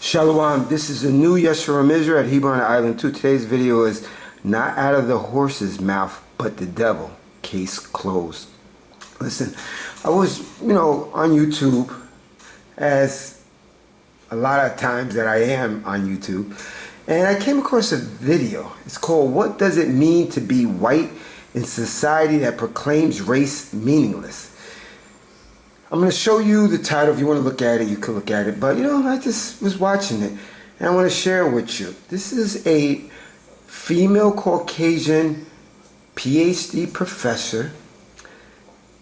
Shalom, this is a new Yeshua Mizra at Hebron Island 2. Today's video is not out of the horse's mouth, but the devil. Case closed. Listen, I was, on YouTube, as a lot of times that I am on YouTube, and I came across a video. It's called, "What Does It Mean to Be White in Society That Proclaims Race Meaningless?" I'm going to show you the title. If you want to look at it, you can look at it. But, I just was watching it, and I want to share it with you. This is a female Caucasian PhD professor.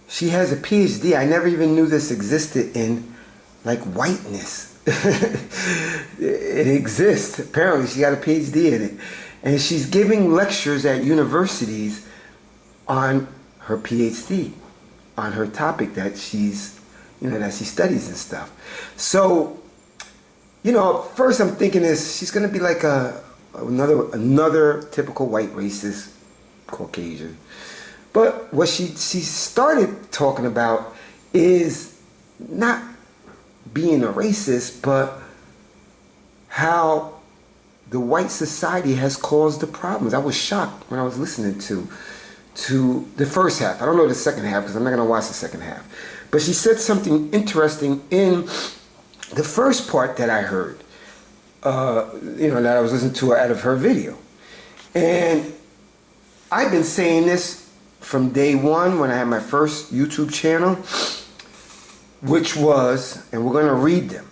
She has a PhD. I never even knew this existed in, whiteness. It exists. Apparently, she got a PhD in it. And she's giving lectures at universities on her PhD, on her topic that she's, that she studies and stuff. So, first I'm thinking she's going to be like another typical white racist Caucasian. But what she started talking about is not being a racist, but how the white society has caused the problems. I was shocked when I was listening to the first half. I don't know the second half because I'm not going to watch the second half. But she said something interesting in the first part that I heard, that I was listening to out of her video. And I've been saying this from day one when I had my first YouTube channel, which was, and we're going to read them,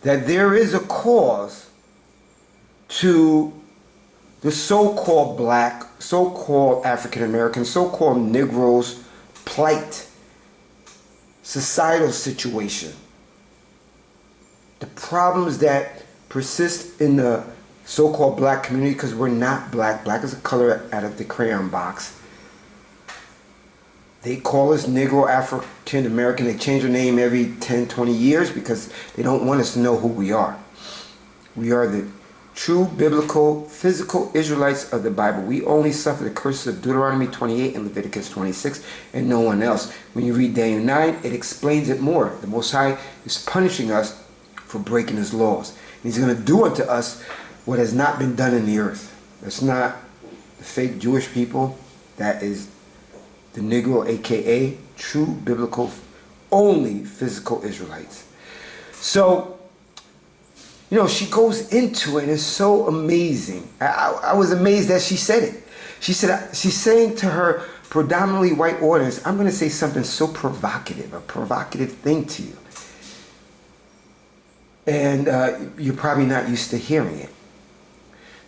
that there is a cause to the so-called black, so-called African American, so-called Negroes plight, societal situation. The problems that persist in the so-called black community, because we're not black. Black is a color out of the crayon box. They call us Negro, African American. They change their name every 10, 20 years because they don't want us to know who we are. We are the true biblical, physical Israelites of the Bible. We only suffer the curses of Deuteronomy 28 and Leviticus 26 and no one else. When you read Daniel 9, it explains it more. The Most High is punishing us for breaking his laws. And he's going to do unto us what has not been done in the earth. That's not the fake Jewish people. That is the Negro, aka true biblical, only physical Israelites. So, she goes into it, and it's so amazing. I was amazed that she said it. She said, she's saying to her predominantly white audience, I'm going to say something so provocative, a provocative thing to you. And you're probably not used to hearing it.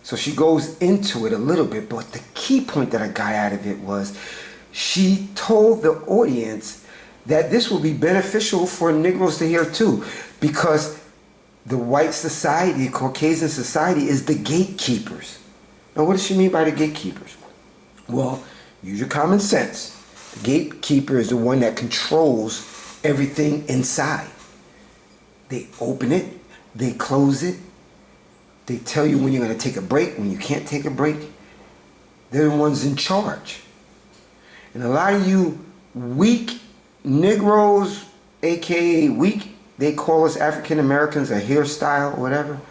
So she goes into it a little bit, but the key point that I got out of it was she told the audience that this will be beneficial for Negroes to hear too, because the white society, Caucasian society, is the gatekeepers. Now, what does she mean by the gatekeepers? Well, use your common sense. The gatekeeper is the one that controls everything inside. They open it, they close it, they tell you when you're going to take a break, when you can't take a break. They're the ones in charge. And a lot of you weak Negroes, aka weak, they call us African Americans, a hairstyle, whatever.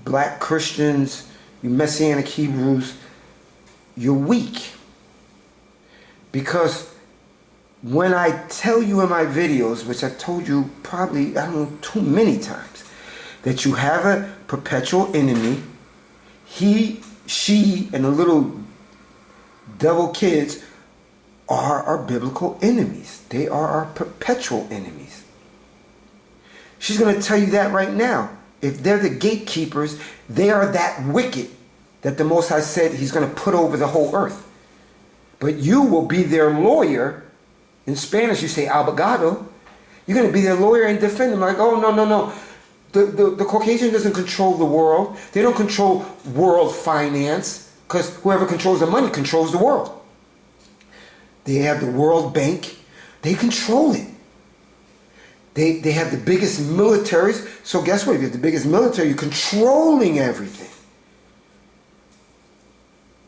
Black Christians, you Messianic Hebrews, you're weak. Because when I tell you in my videos, which I've told you probably, too many times, that you have a perpetual enemy, he, she, and the little devil kids are our biblical enemies. They are our perpetual enemies. She's going to tell you that right now. If they're the gatekeepers, they are that wicked that the Most High said he's going to put over the whole earth. But you will be their lawyer. In Spanish, you say abogado. You're going to be their lawyer and defend them. Like, oh, no. The Caucasian doesn't control the world. They don't control world finance, because whoever controls the money controls the world. They have the World Bank. They control it. They have the biggest militaries. So guess what? If you have the biggest military, you're controlling everything.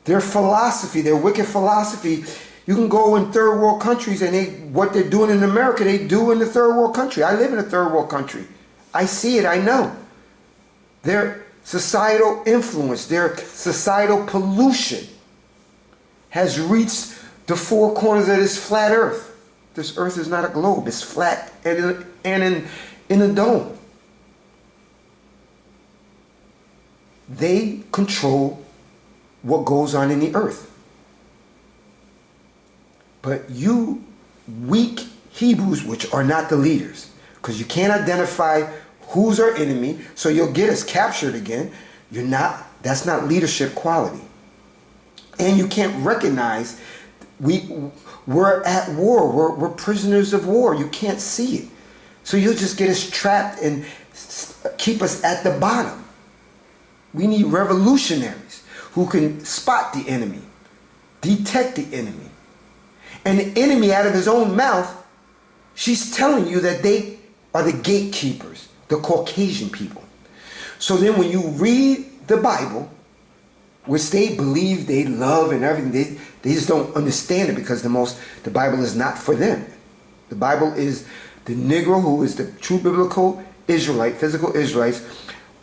Their philosophy, their wicked philosophy, you can go in third world countries and what they're doing in America, they do in the third world country. I live in a third world country. I see it, I know. Their societal influence, their societal pollution has reached the four corners of this flat earth. This earth is not a globe, it's flat and in a dome. They control what goes on in the earth. But you weak Hebrews, which are not the leaders, because you can't identify who's our enemy, so you'll get us captured again. That's not leadership quality. And you can't recognize we're at war. We're prisoners of war. You can't see it. So you'll just get us trapped and keep us at the bottom. We need revolutionaries who can spot the enemy, detect the enemy. And the enemy, out of his own mouth, she's telling you that they are the gatekeepers, the Caucasian people. So then when you read the Bible, which they believe, they love and everything, they just don't understand it because the Bible is not for them. The Bible is the Negro who is the true biblical Israelite, physical Israelites,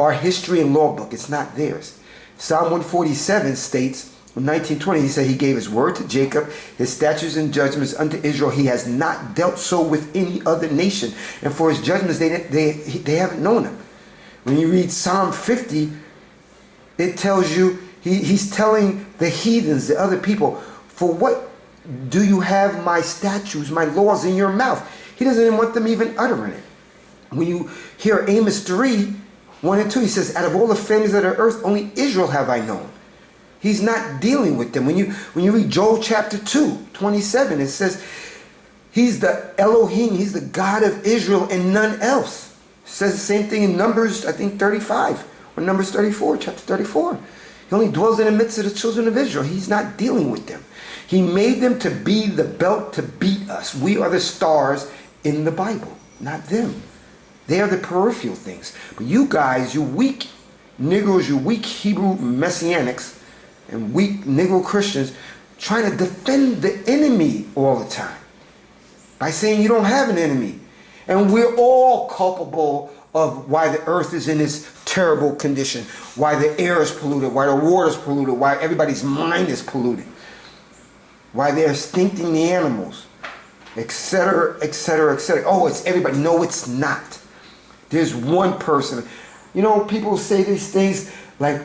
our history and law book. It's not theirs. Psalm 147 states, in 1920, he said he gave his word to Jacob, his statutes and judgments unto Israel. He has not dealt so with any other nation. And for his judgments, they haven't known him. When you read Psalm 50, it tells you, he's telling the heathens, the other people, for what do you have my statutes, my laws in your mouth? He doesn't even want them even uttering it. When you hear Amos 3, 1 and 2, he says, out of all the families of the earth, only Israel have I known. He's not dealing with them. When you read Joel chapter 2, 27, it says, he's the Elohim, he's the God of Israel and none else. It says the same thing in Numbers, I think 35, or Numbers 34, chapter 34. He only dwells in the midst of the children of Israel. He's not dealing with them. He made them to be the belt to beat us. We are the stars in the Bible, not them. They are the peripheral things. But you guys, you weak Negroes, you weak Hebrew Messianics, and weak Negro Christians, trying to defend the enemy all the time by saying you don't have an enemy. And we're all culpable of why the earth is in this terrible condition, why the air is polluted, why the water is polluted, why everybody's mind is polluted, why they're stinking the animals, etc., etc., etc. Oh, it's everybody. No, it's not. There's one person. You know, people say these things like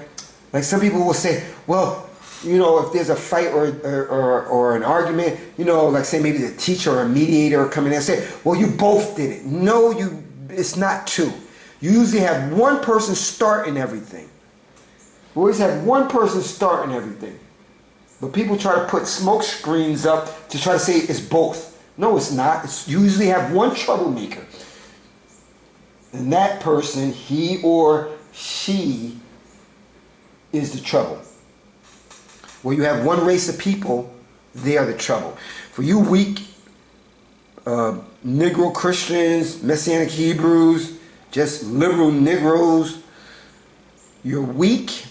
some people will say, well, you know, if there's a fight or an argument, you know, like say maybe the teacher or a mediator come in and say, well, you both did it. No, it's not two. You usually have one person starting everything. We always have one person starting everything. But people try to put smoke screens up to try to say it's both. No, it's not. You usually have one troublemaker. And that person, he or she, is the trouble. Where you have one race of people, they are the trouble. For you weak Negro Christians, Messianic Hebrews, just liberal Negroes, you're weak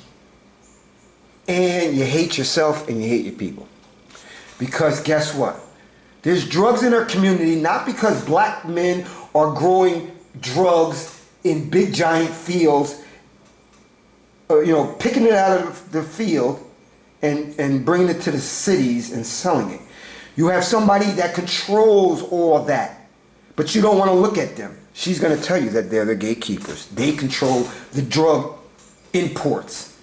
and you hate yourself and you hate your people. Because guess what? There's drugs in our community, not because black men are growing drugs in big giant fields, you know, picking it out of the field and bringing it to the cities and selling it. You have somebody that controls all of that, but you don't want to look at them. She's going to tell you that they're the gatekeepers. They control the drug imports.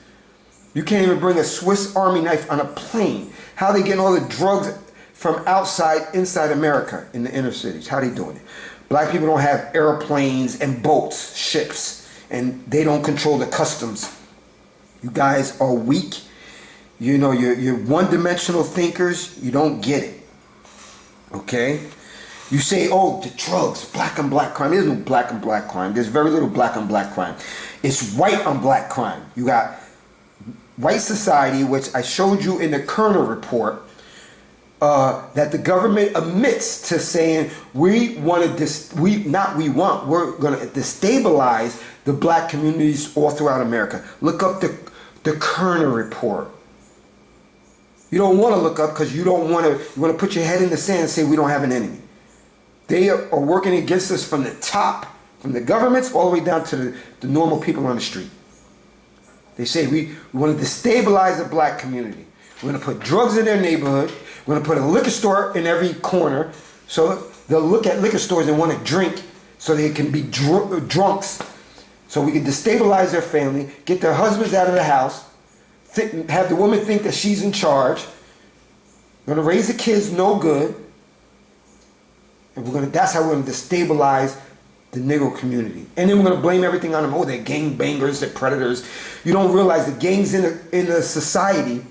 You can't even bring a Swiss Army knife on a plane. How are they getting all the drugs from inside America in the inner cities? How are they doing it? Black people don't have airplanes and boats, ships, and they don't control the customs. You guys are weak. You know, you're one-dimensional thinkers. You don't get it. Okay? You say, oh, the drugs, black on black crime. There's no black on black crime. There's very little black on black crime. It's white on black crime. You got white society, which I showed you in the Kerner report, that the government admits to saying we're going to destabilize the black communities all throughout America. Look up the Kerner report. You don't want to look up because you want to put your head in the sand and say we don't have an enemy. They are working against us from the top From the governments all the way down to the normal people on the street. They say we want to destabilize the black community. We're going to put drugs in their neighborhood. We're going to put a liquor store in every corner. So they'll look at liquor stores and want to drink so they can be drunks. So we can destabilize their family, get their husbands out of the house, have the woman think that she's in charge. We're going to raise the kids no good. And that's how we're going to destabilize the Negro community. And then we're going to blame everything on them. Oh, they're gang bangers, they're predators. You don't realize the gangs in a society,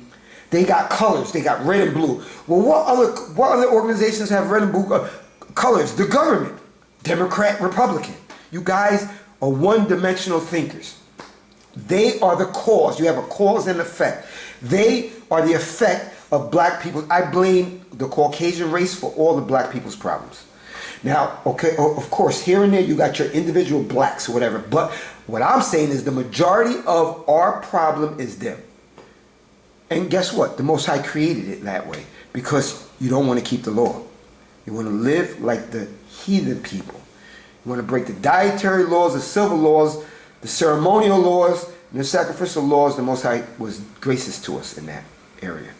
they got colors. They got red and blue. Well, what other organizations have red and blue colors? The government. Democrat, Republican. You guys are one-dimensional thinkers. They are the cause. You have a cause and effect. They are the effect of black people. I blame the Caucasian race for all the black people's problems. Now, okay, of course, here and there you got your individual blacks or whatever, but what I'm saying is the majority of our problem is them. And guess what? The Most High created it that way because you don't want to keep the law. You want to live like the heathen people. You want to break the dietary laws, the civil laws, the ceremonial laws, and the sacrificial laws. The Most High was gracious to us in that area.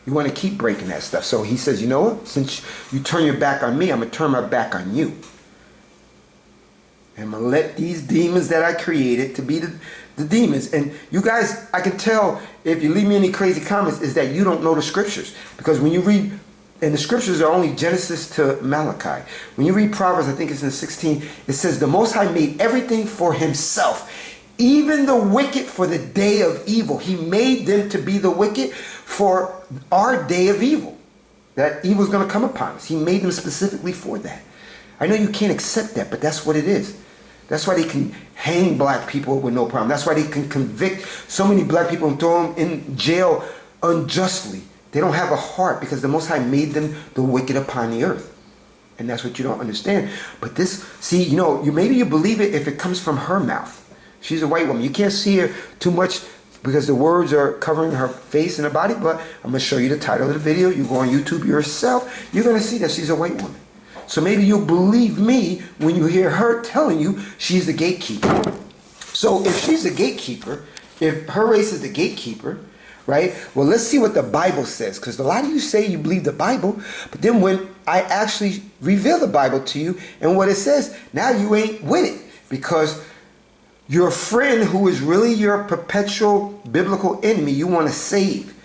You want to keep breaking that stuff. So he says, you know what? Since you turn your back on me, I'm going to turn my back on you. And I'm going to let these demons that I created to be the demons. And you guys, I can tell if you leave me any crazy comments, is that you don't know the scriptures. Because when you read, and the scriptures are only Genesis to Malachi. When you read Proverbs, I think it's in 16, it says, the Most High made everything for himself, even the wicked for the day of evil. He made them to be the wicked for our day of evil. That evil is going to come upon us. He made them specifically for that. I know you can't accept that, but that's what it is. That's why they can hang black people with no problem. That's why they can convict so many black people and throw them in jail unjustly. They don't have a heart because the Most High made them the wicked upon the earth. And that's what you don't understand. But this, see, you know, maybe you believe it if it comes from her mouth. She's a white woman. You can't see her too much because the words are covering her face and her body, but I'm going to show you the title of the video. You go on YouTube yourself, you're going to see that she's a white woman. So maybe you'll believe me when you hear her telling you she's the gatekeeper. So if she's the gatekeeper, if her race is the gatekeeper, right? Well, let's see what the Bible says, because a lot of you say you believe the Bible, but then when I actually reveal the Bible to you and what it says, now you ain't with it, because your friend who is really your perpetual biblical enemy, you want to save.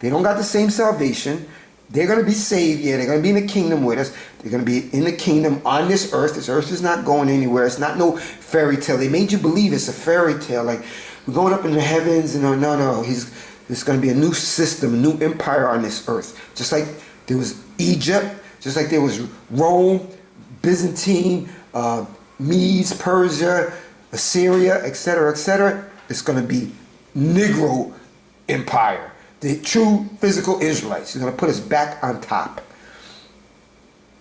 They don't got the same salvation. They're going to be saved. Yeah, they're going to be in the kingdom with us. They're going to be in the kingdom on this earth. This earth is not going anywhere. It's not no fairy tale. They made you believe it's a fairy tale. Like, we're going up in the heavens. And no. There's going to be a new system, a new empire on this earth. Just like there was Egypt. Just like there was Rome, Byzantine, Medes, Persia, Assyria, etc., etc. It's going to be Negro Empire. The true physical Israelites. He's going to put us back on top.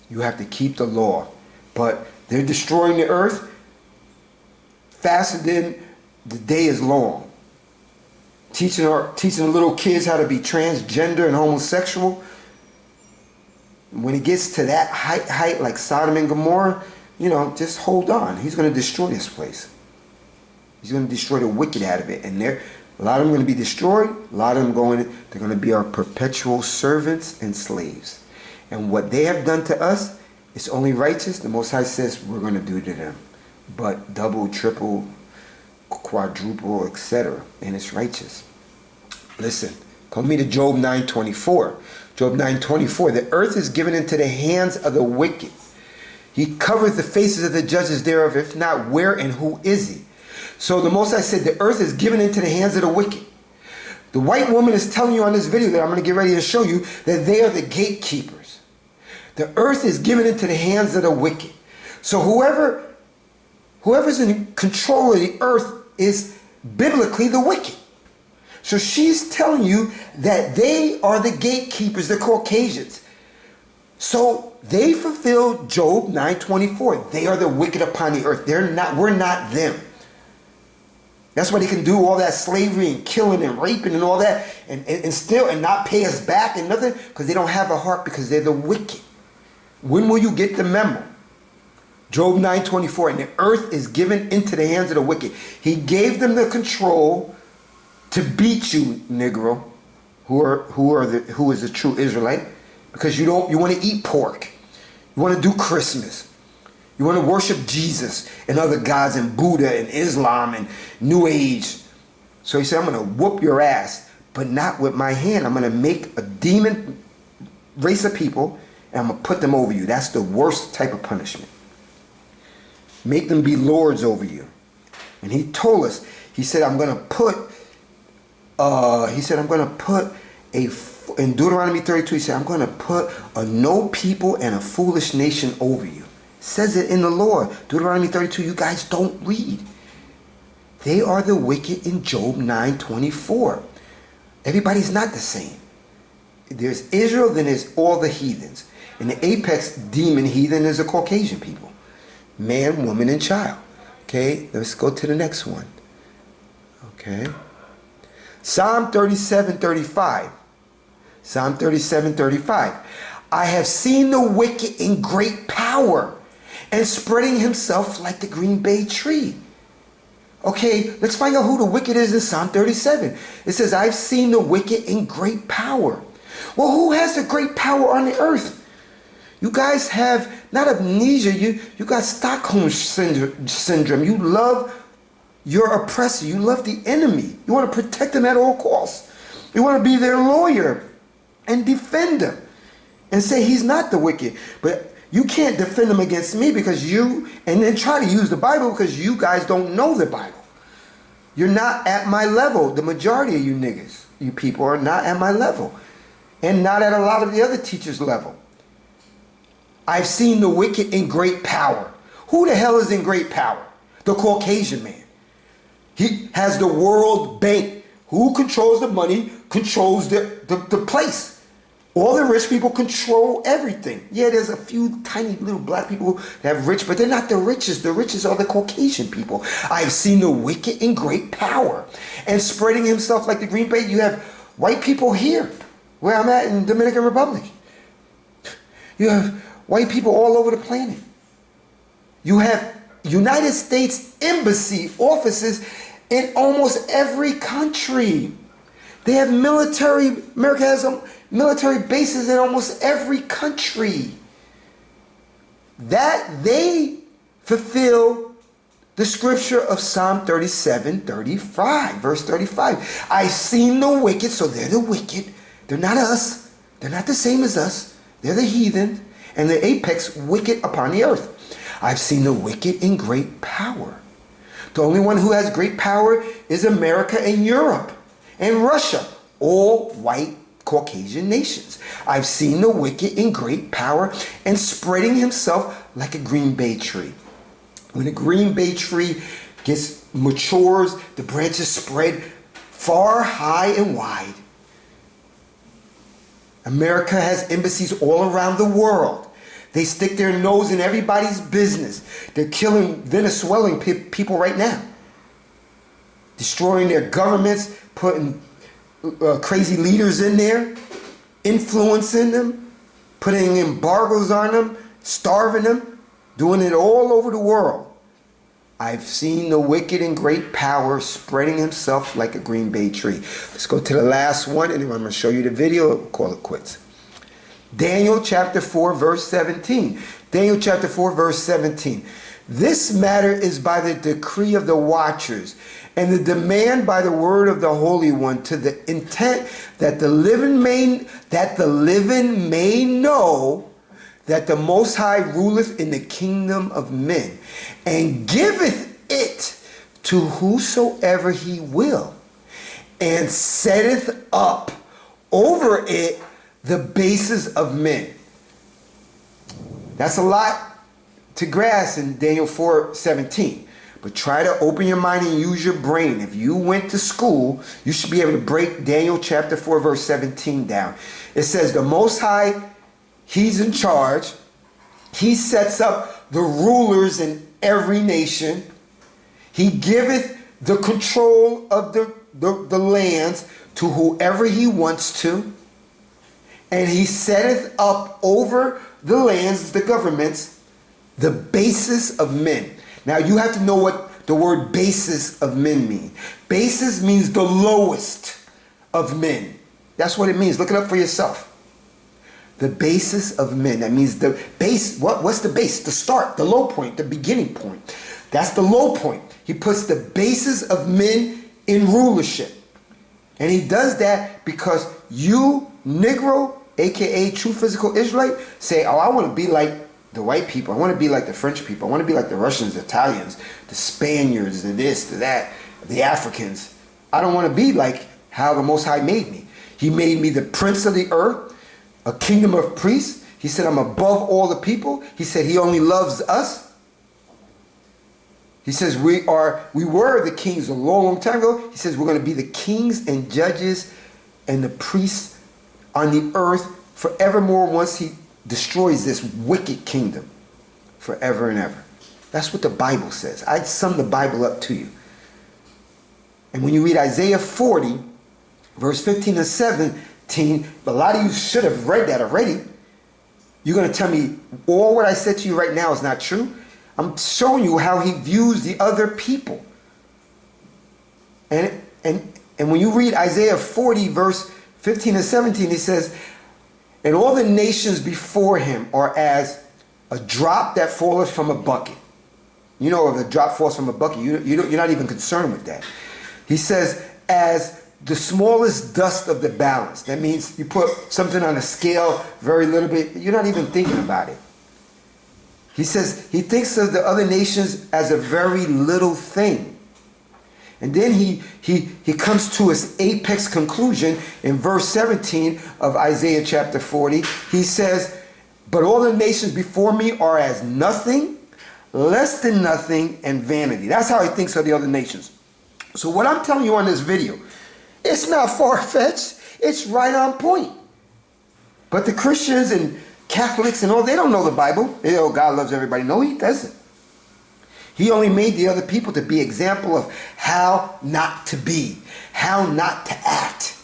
You have to keep the law. But they're destroying the earth faster than the day is long. Teaching the little kids how to be transgender and homosexual. When it gets to that height like Sodom and Gomorrah, you know, just hold on. He's going to destroy this place. He's going to destroy the wicked out of it. And a lot of them are going to be destroyed. A lot of them they're going to be our perpetual servants and slaves. And what they have done to us, it's only righteous. The Most High says we're going to do to them. But double, triple, quadruple, etc. And it's righteous. Listen, come with me to Job 9:24. Job 9:24. The earth is given into the hands of the wicked. He covereth the faces of the judges thereof. If not, where and who is he? So the Most High said the earth is given into the hands of the wicked. The white woman is telling you on this video that I'm going to get ready to show you that they are the gatekeepers. The earth is given into the hands of the wicked. So whoever's in control of the earth is biblically the wicked. So she's telling you that they are the gatekeepers, the Caucasians. So they fulfilled Job 9:24. They are the wicked upon the earth. We're not them. That's why they can do all that slavery and killing and raping and all that and still not pay us back and nothing, because they don't have a heart, because they're the wicked. When will you get the memo? Job 9:24, and the earth is given into the hands of the wicked. He gave them the control to beat you, Negro, who is a true Israelite, because you want to eat pork, you want to do Christmas, you want to worship Jesus and other gods and Buddha and Islam and New Age. So he said, I'm going to whoop your ass, but not with my hand. I'm going to make a demon race of people and I'm going to put them over you. That's the worst type of punishment. Make them be lords over you. And he told us, he said, I'm going to put in Deuteronomy 32, he said, I'm going to put a no people and a foolish nation over you. It says it in the Lord. Deuteronomy 32, you guys don't read. They are the wicked in Job 9:24. Everybody's not the same. There's Israel, then there's all the heathens. And the apex demon heathen is the Caucasian people. Man, woman, and child. Okay, let's go to the next one. Okay. Psalm 37:35. Psalm 37:35. I have seen the wicked in great power and spreading himself like the green bay tree. Okay, let's find out who the wicked is in Psalm 37. It says, I've seen the wicked in great power. Well, who has the great power on the earth? You guys have not amnesia, you got Stockholm syndrome. You love your oppressor. You love the enemy. You want to protect them at all costs. You want to be their lawyer and defend them and say he's not the wicked. But you can't defend him against me because and then try to use the Bible because you guys don't know the Bible. You're not at my level. The majority of you niggas, you people, are not at my level. And not at a lot of the other teachers' level. I've seen the wicked in great power. Who the hell is in great power? The Caucasian man. He has the World Bank. Who controls the money, controls the place. All the rich people control everything. Yeah, there's a few tiny little black people that have rich, but they're not the richest. The richest are the Caucasian people. I've seen the wicked in great power and spreading himself like the green bay. You have white people here, where I'm at in Dominican Republic. You have white people all over the planet. You have United States embassy offices in almost every country. They have America has military bases in almost every country. That they fulfill the scripture of Psalm 37:35, verse 35. I've seen the wicked, so they're the wicked. They're not us. They're not the same as us. They're the heathen and the apex wicked upon the earth. I've seen the wicked in great power. The only one who has great power is America and Europe and Russia, all white Caucasian nations. I've seen the wicked in great power and spreading himself like a green bay tree. When a green bay tree matures, the branches spread far, high, and wide. America has embassies all around the world. They stick their nose in everybody's business. They're killing Venezuelan people right now. Destroying their governments, putting crazy leaders in there, influencing them, putting embargoes on them, starving them, doing it all over the world. I've seen the wicked in great power spreading himself like a green bay tree. Let's go to the last one and then I'm going to show you the video. We'll call it quits. Daniel chapter 4 verse 17. Daniel chapter 4 verse 17. This matter is by the decree of the watchers and the demand by the word of the Holy One, to the intent that the living may know that the Most High ruleth in the kingdom of men, and giveth it to whosoever he will, and setteth up over it the bases of men. That's a lot to grasp in Daniel 4:17. But try to open your mind and use your brain. If you went to school, you should be able to break Daniel chapter 4 verse 17 down. It says the Most High, he's in charge. He sets up the rulers in every nation. He giveth the control of the lands to whoever he wants to. And he setteth up over the lands, the governments, The basis of men. Now you have to know what the word basis of men means. Basis means the lowest of men. That's what it means. Look it up for yourself. The basis of men. That means the base. What's the base? The start, the low point, the beginning point. That's the low point. He puts the basis of men in rulership. And he does that because you, Negro, aka true physical Israelite, say, oh, I want to be like the white people. I want to be like the French people. I want to be like the Russians, the Italians, the Spaniards, the this, the that, the Africans. I don't want to be like how the Most High made me. He made me the prince of the earth, a kingdom of priests. He said I'm above all the people. He said he only loves us. He says we were the kings a long, long time ago. He says we're going to be the kings and judges and the priests on the earth forevermore once he destroys this wicked kingdom forever and ever. That's what the Bible says. I sum the Bible up to you. And when you read Isaiah 40, verse 15 and 17, a lot of you should have read that already. You're going to tell me all what I said to you right now is not true. I'm showing you how he views the other people. And when you read Isaiah 40, verse 15 and 17, he says, and all the nations before him are as a drop that falleth from a bucket. You know, if a drop falls from a bucket, you're not even concerned with that. He says, as the smallest dust of the balance. That means you put something on a scale, very little bit, you're not even thinking about it. He says he thinks of the other nations as a very little thing. And then he comes to his apex conclusion in verse 17 of Isaiah chapter 40. He says, but all the nations before me are as nothing, less than nothing, and vanity. That's how he thinks of the other nations. So what I'm telling you on this video, it's not far-fetched. It's right on point. But the Christians and Catholics and all, they don't know the Bible. They know God loves everybody. No, he doesn't. He only made the other people to be example of how not to be, how not to act,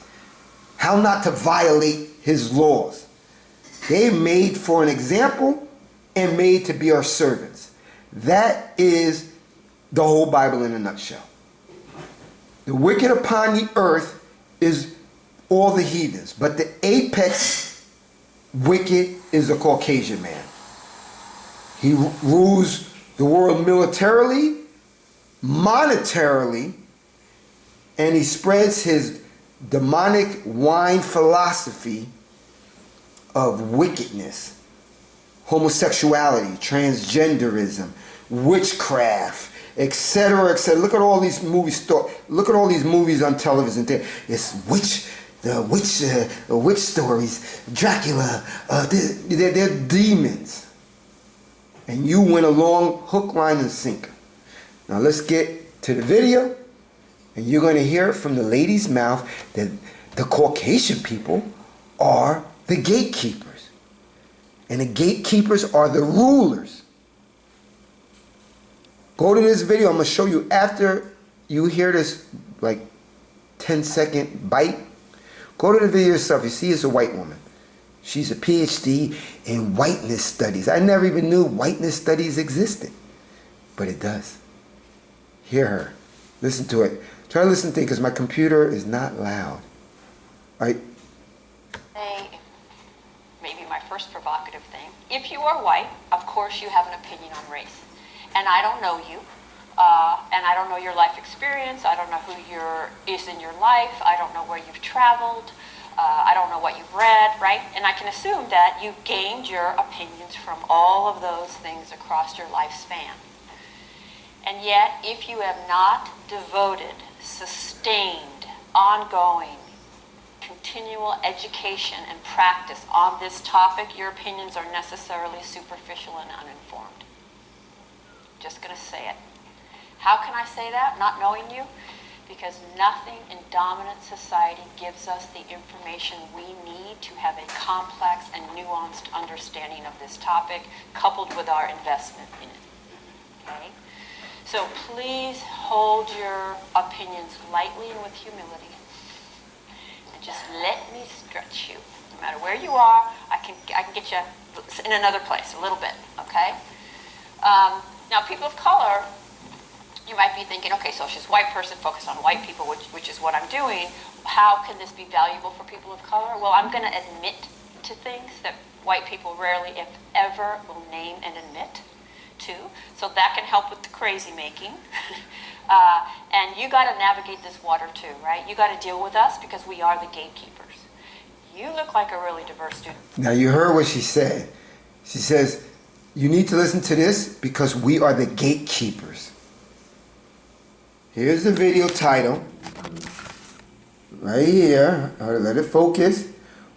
how not to violate his laws. They made for an example and made to be our servants. That is the whole Bible in a nutshell. The wicked upon the earth is all the heathens, but the apex wicked is the Caucasian man. He rules the world militarily, monetarily, and he spreads his demonic wine philosophy of wickedness, homosexuality, transgenderism, witchcraft, etc., etc. Look at all these movies. Look at all these movies on television. It's witch stories, Dracula. They're demons. And you went along hook, line, and sinker. Now let's get to the video, and you're going to hear it from the lady's mouth that the Caucasian people are the gatekeepers. And the gatekeepers are the rulers. Go to this video. I'm going to show you after you hear this like 10-second bite. Go to the video yourself. You see it's a white woman. She's a PhD in whiteness studies. I never even knew whiteness studies existed. But it does. Hear her. Listen to it. Try to listen to it because my computer is not loud. All right? Maybe my first provocative thing. If you are white, of course you have an opinion on race. And I don't know you. And I don't know your life experience. I don't know who is in your life. I don't know where you've traveled. I don't know what you've read, right? And I can assume that you've gained your opinions from all of those things across your lifespan. And yet, if you have not devoted, sustained, ongoing, continual education and practice on this topic, your opinions are necessarily superficial and uninformed. Just going to say it. How can I say that, not knowing you? Because nothing in dominant society gives us the information we need to have a complex and nuanced understanding of this topic, coupled with our investment in it. Okay? So please hold your opinions lightly and with humility. And just let me stretch you. No matter where you are, I can get you in another place a little bit, okay? Now, people of color, you might be thinking, okay, so she's a white person, focus on white people, which is what I'm doing. How can this be valuable for people of color? Well, I'm going to admit to things that white people rarely, if ever, will name and admit to. So that can help with the crazy making. And you got to navigate this water too, right? You got to deal with us because we are the gatekeepers. You look like a really diverse student. Now you heard what she said. She says, you need to listen to this because we are the gatekeepers. Here's the video title. Right here. Let it focus.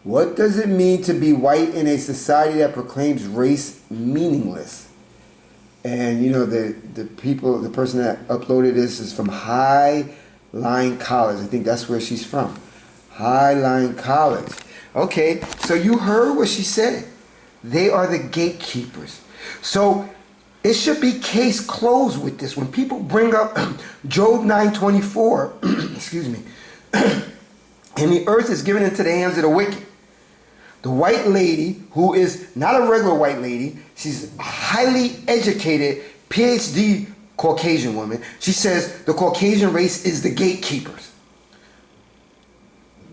What does it mean to be white in a society that proclaims race meaningless? And you know, the person that uploaded this is from Highline College. I think that's where she's from. Highline College. Okay, so you heard what she said. They are the gatekeepers. So it should be case closed with this. When people bring up Job 9:24, excuse me, and the earth is given into the hands of the wicked. The white lady, who is not a regular white lady, she's a highly educated, PhD Caucasian woman. She says the Caucasian race is the gatekeepers.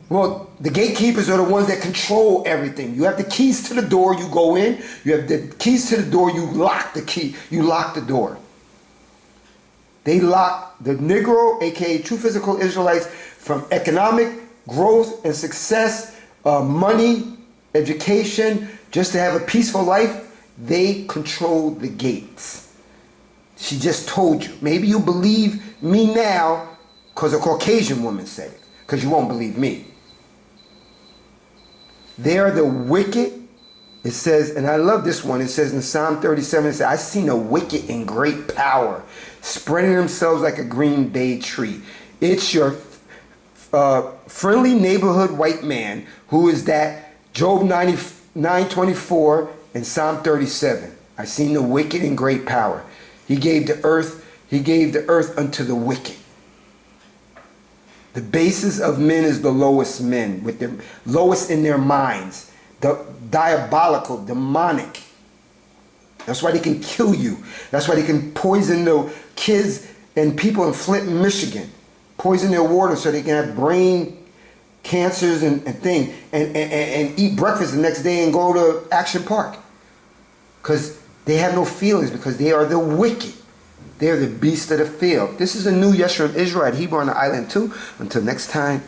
Well, the gatekeepers are the ones that control everything. You have the keys to the door, you go in. You have the keys to the door, you lock the key. You lock the door. They lock the Negro, aka true physical Israelites, from economic growth and success, money, education, just to have a peaceful life. They control the gates. She just told you. Maybe you believe me now because a Caucasian woman said it, because you won't believe me. They are the wicked. It says, and I love this one, it says in Psalm 37, it says, I seen the wicked in great power, spreading themselves like a green bay tree. It's your friendly neighborhood white man who is that Job 9:24 and Psalm 37. I seen the wicked in great power. He gave the earth unto the wicked. The basis of men is the lowest men, with the lowest in their minds. The diabolical, demonic. That's why they can kill you. That's why they can poison the kids and people in Flint, Michigan. Poison their water so they can have brain cancers and things. And eat breakfast the next day and go to Action Park. Because they have no feelings, because they are the wicked. They are the beast of the field. This is a new I.S.U.P.K at Hebrew on the Island too. Until next time.